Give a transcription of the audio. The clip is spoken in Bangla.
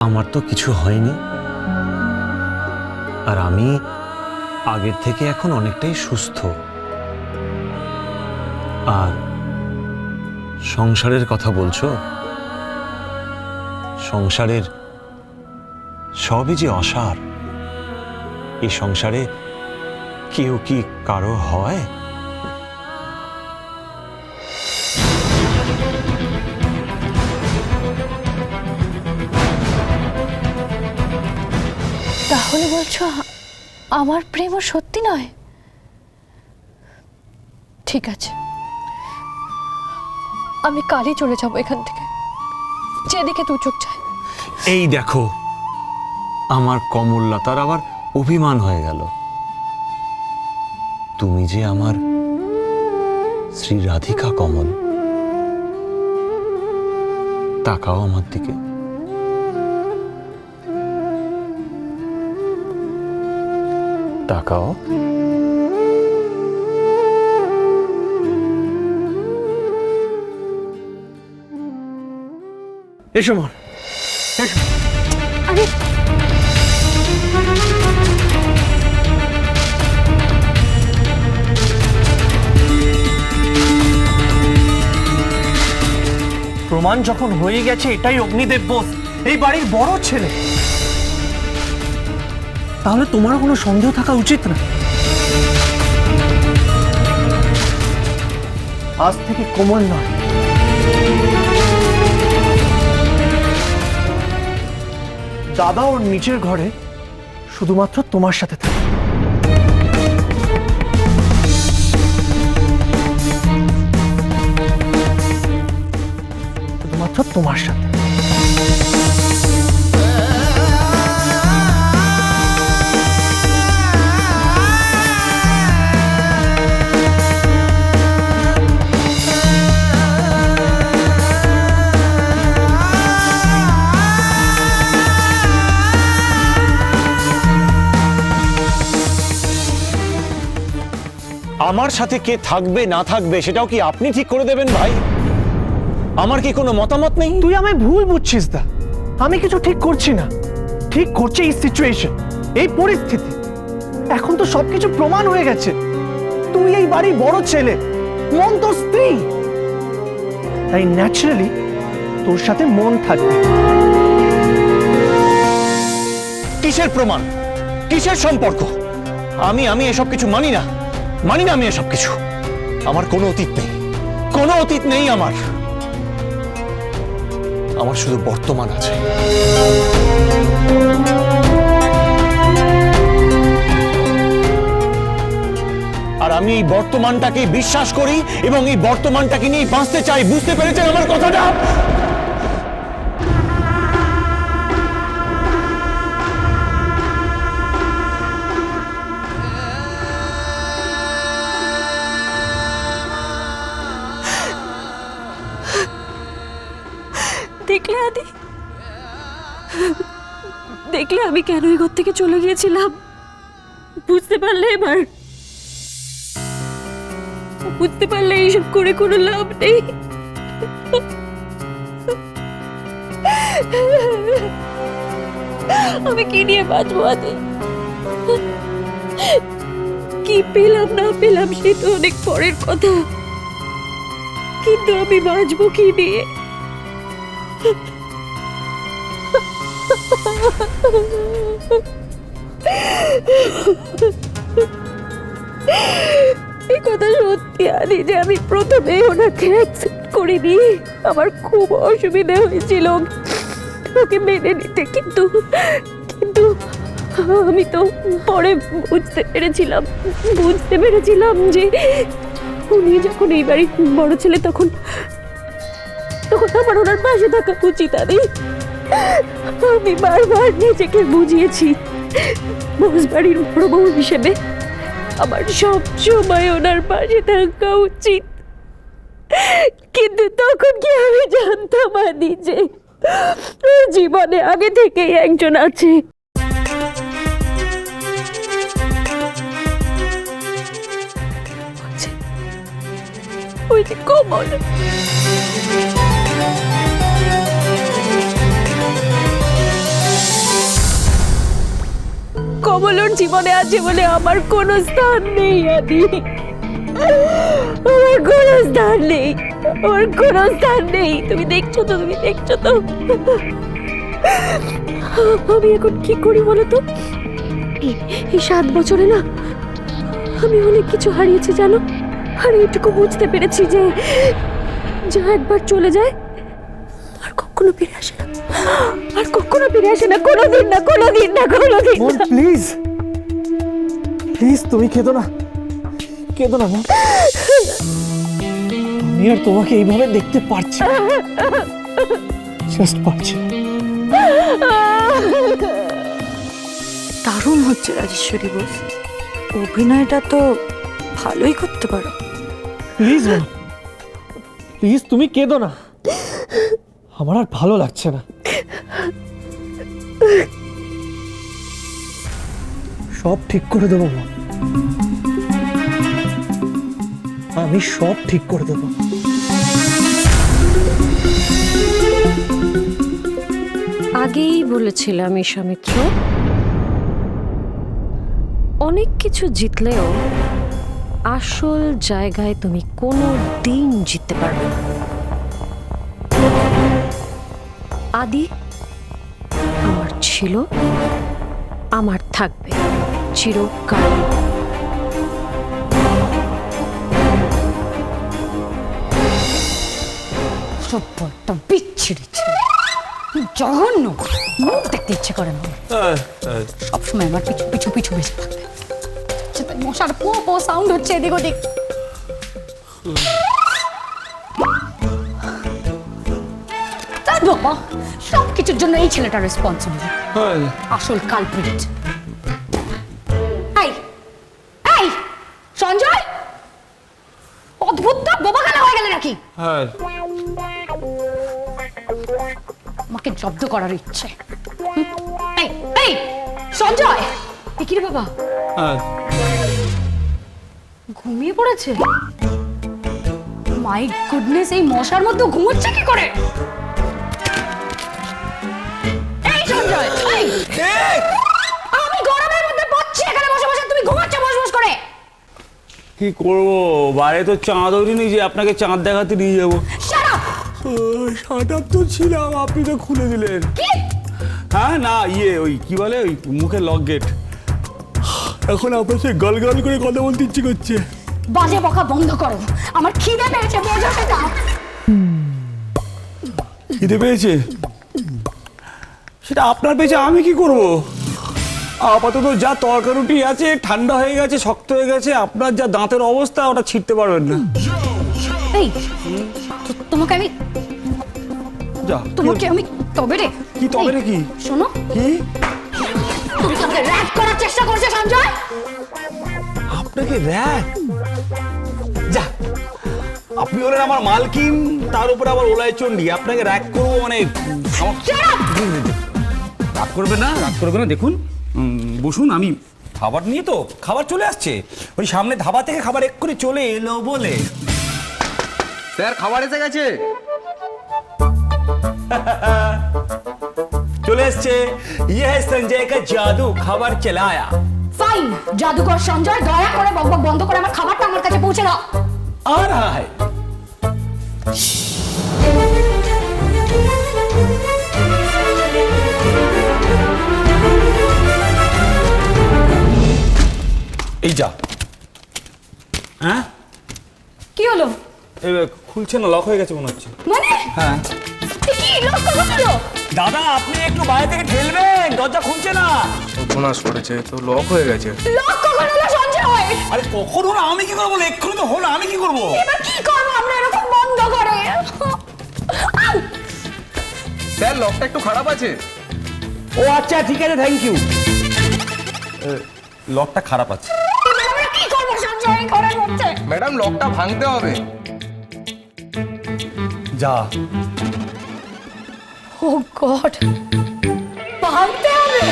আমার তো কিছু হয়নি, আর আমি আগের থেকে এখন অনেকটাই সুস্থ। আর সংসারের কথা বলছো, সংসারের সবই যে অসার। এই সংসারে কেউ কি কারো হয়? তাহলে বলছো আমার প্রেমও সত্যি নয়? ঠিক আছে, আমি কালই চলে যাব এখান থেকে, যেদিকে দু চোখ চায়। এই দেখো, আমার কমললতার আবার অভিমান হয়ে গেল। তুমি যে আমার শ্রী রাধিকা কমল। তাকাও আমার দিকে। তাকাও। এসো মন, এসো। আরে প্রমাণ যখন হয়ে গেছে এটাই অগ্নিদেব বোস এই বাড়ির বড় ছেলে, তাহলে তোমারও কোনো সন্দেহ থাকা উচিত না। আজ থেকে কোমল নয়, দাদা ওর নিচের ঘরে শুধুমাত্র তোমার সাথে থাকে। শুধুমাত্র তোমার সাথে। আমার সাথে কে থাকবে না থাকবে সেটাও কি আপনি ঠিক করে দেবেন ভাই? আমার কি কোনো মতামত নেই? তুই আমায় ভুল বুঝছিস দা, আমি কিছু ঠিক করছি না। ঠিক করছে এই সিচুয়েশন, এই পরিস্থিতি। এখন তো সবকিছু প্রমাণ হয়ে গেছে। তুই এই বাড়ির বড় ছেলে, মন তোর স্ত্রী, তাই ন্যাচারালি তোর সাথে মন থাকবে। কিসের প্রমাণ, কিসের সম্পর্ক? আমি এসব কিছু মানি না, মানি না আমি এসব কিছু। আমার কোনো অতীত নেই, কোনো অতীত নেই আমার। আমার শুধু বর্তমান আছে। আর আমি এই বর্তমানটাকে বিশ্বাস করি এবং এই বর্তমানটাকে নিয়ে বাঁচতে চাই। বুঝতে পেরেছেন আমার কথাটা? দেখলে আদি, দেখলে আমি কেন এই ঘর থেকে চলে গিয়েছিলাম? বুঝতে পারলে এবার? বুঝতে পারলে এইসব করে কোনো লাভ নেই। আমি কি নিয়ে বাঁচবো আদি? কি পেলাম না পেলাম সে তো অনেক পরের কথা, কিন্তু আমি বাঁচবো কি নিয়ে? এই কথা সত্যি আদি যে আমি প্রথমে ওনাকে অ্যাকসেপ্ট করিনি। আমার খুব অসুবিধা হয়েছিল ওকে মেনে নিতে, কিন্তু কিন্তু আমি তো পরে বুঝতে পেরেছিলাম যে উনি যখন এই বাড়ির বড় ছেলে তখন আমার ওনার পাশে থাকা উচিত। আমি বারবার নিজেকে বুঝিয়েছি বোস বাড়ির বড় বউ হিসেবে আমার সব সময় ওনার পাশে থাকা উচিত, কিন্তু তখন কি আমি জানতাম আদি যে জীবনে আগে থেকেই একজন আছে। ওই যে কমল। কমল ওর জীবনে আছে বলে আমার কোনো স্থান নেই আদি, আমার কোনো স্থান নেই, আমার কোনো স্থান নেই। তুমি দেখছো তো, তুমি দেখছো তো আমি এখন কি করি বলো তো? এই 7 বছরে না আমি অনেক কিছু হারিয়েছি জানো। আর এইটুকু বুঝতে পেরেছি যে যা একবার চলে যায় আর কখনো ফিরে আসে না, আর কখনো ফিরে আসে না, কোনোদিন না, কোনোদিন না, কোনোদিন মন না। প্লিজ, প্লিজ তুমি কেঁদো না, কেঁদো না মন। আমি আর তোমাকে এইভাবে দেখতে পারছি না, জাস্ট পারছি না। দারুণ হচ্ছে রাজেশ্বরী বোস, অভিনয়টা তো ভালোই করতে পারো। প্লিজ মন, প্লিজ তুমি কেঁদো না, আমার আর ভালো লাগছে না। সব ঠিক করে দেবো মন, আমি সব ঠিক করে দেবো। আগেই বলেছিলাম ঈশামিত্র, অনেক কিছু জিতলেও আসল জায়গায় তুমি কোনো দিন জিততে পারবে না। আদি আমার ছিল, আমার থাকবে চিরকাল। সবটা বিচ্ছিরি ছিল, জঘন্য, মুখ দেখতে ইচ্ছে করে না। সবসময় আমার পিছু পিছু পিছু বেঁচে থাকবে। মশার পো পো সাউন্ড হচ্ছে এদিক ওদিক। বাবা, সব কিছুর জন্য এই ছেলেটা রেসপন্সিবল, আসল কালপ্রিট। এই এই সঞ্জয়, অদ্ভুত তো, বোবা কালা হয়ে গেলে নাকি? আমাকে জব্দ করার ইচ্ছে। এই এই সঞ্জয়, এ কি রে বাবা, ঘুমিয়ে পড়েছে? মাই গুডনেস, এই মশার মধ্যে ঘুমোচ্ছে কি করে? এই সঞ্জয়, এই আমি গরমের মধ্যে পড়ছি এখানে বসে বসে, তুমি ঘুমাচ্ছ বস বস করে। কি করবো, বাইরে তো চাঁদ ওঠেনি যে আপনাকে চাঁদ দেখাতে নিয়ে যাবো। Shut up. শাট আপ তো ছিলাম, আপনি তো খুলে দিলেন। কি? হ্যাঁ না, ওই কি বলে, ওই মুখে লক গেট। এখন আপনার সাথে গল গল করে কথা বলতে ইচ্ছে করছে। বাজে বকা বন্ধ করো, আমার খিদে পেয়েছে, বোঝো সেটা? খিদে পেয়েছে? সেটা আপনার পেয়েছে, আমি কি করব? আপাতত যা তরকারুটি আছে ঠান্ডা হয়ে গেছে, শক্ত হয়ে গেছে। আপনার যা দাঁতের অবস্থা, ওটা ছিঁড়তে পারবেন না। এই তোমাকে আমি, যা, তোমাকে আমি তবে রে। কি তবে রে? কি শোনো, কি তুমি আমাকে র‍্যাপ করার চেষ্টা করছো সঞ্জয়। আপনাকে র‍্যাক? যা, আপনি হলেন আমার মালকিন, তার উপর আবার ওলাই চন্ডী। আপনাকে র‍্যাক করবো মানে রাগ করবে না, রাগ করবে না। দেখুন, বসুন, আমি খাবার নিয়ে তো, খাবার চলে আসছে। ওই সামনে ধাবা থেকে খাবার এক্ষুনি চলে এলো বলে। স্যার, খাবার এসে গেছে। চলে এসছে। ইয়ে হ্যায় সঞ্জয় কা জাদু, খাবার চলা আয়া। ফাইন, জাদুকর সঞ্জয়, দয়া করে বকবক বন্ধ করে আমার খাবারটা আমার কাছে পৌঁছে দাও। আ রহা হ্যায়। এই যা। হ্যাঁ, কি হলো? খুলছে না, লক হয়ে গেছে মনে হচ্ছে। মানে হ্যাঁ কি লক করলো? দাদা, আপনি একটু বাইরে থেকে ঠেলবেন, দরজা খুলছে না। সর্বনাশ করেছে তো, লক হয়ে গেছে। লক কখন হলো সঞ্জয়? আরে কখন হলো? আমি কি করবো? এক্ষুনি তো হলো, আমি কি করবো? এবার কি করবো আমরা এরকম বন্ধ করে? স্যার, লকটা একটু খারাপ আছে। ও আচ্ছা, ঠিক আছে, থ্যাংক ইউ। লকটা খারাপ আছে। এবার আমরা কি করবো সঞ্জয় ঘরের মধ্যে? ম্যাডাম, লকটা ভাঙতে হবে। যা। ও গড, ভাঙতে হবে।